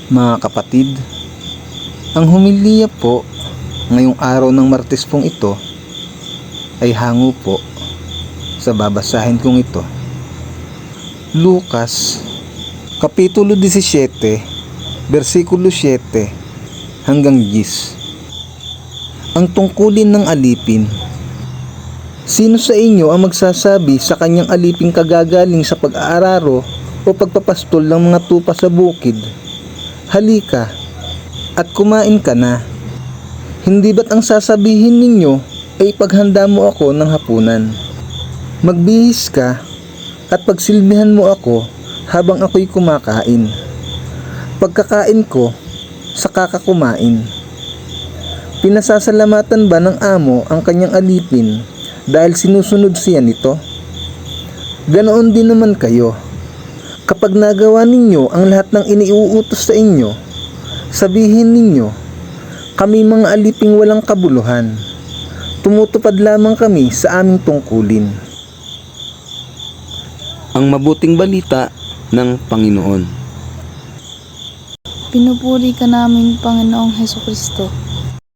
Mga kapatid, ang humilya po ngayong araw ng Martes pong ito ay hango po sa babasahin kong ito. Lucas, Kapitulo 17, versikulo 7 hanggang 10. Ang tungkulin ng alipin. Sino sa inyo ang magsasabi sa kanyang aliping kagagaling sa pag-aararo o pagpapastol ng mga tupa sa bukid, halika at kumain ka na? Hindi ba't ang sasabihin ninyo ay paghanda mo ako ng hapunan? Magbihis ka at pagsilbihan mo ako habang ako'y kumakain. Pagkakain ko, saka ka kumain. Pinasasalamatan ba ng amo ang kanyang alipin dahil sinusunod siya nito? Ganoon din naman kayo. Kapag nagawa ninyo ang lahat ng iniuutos sa inyo, sabihin ninyo, kami mga aliping walang kabuluhan. Tumutupad lamang kami sa aming tungkulin. Ang mabuting balita ng Panginoon. Pinupuri ka namin, Panginoong Hesukristo.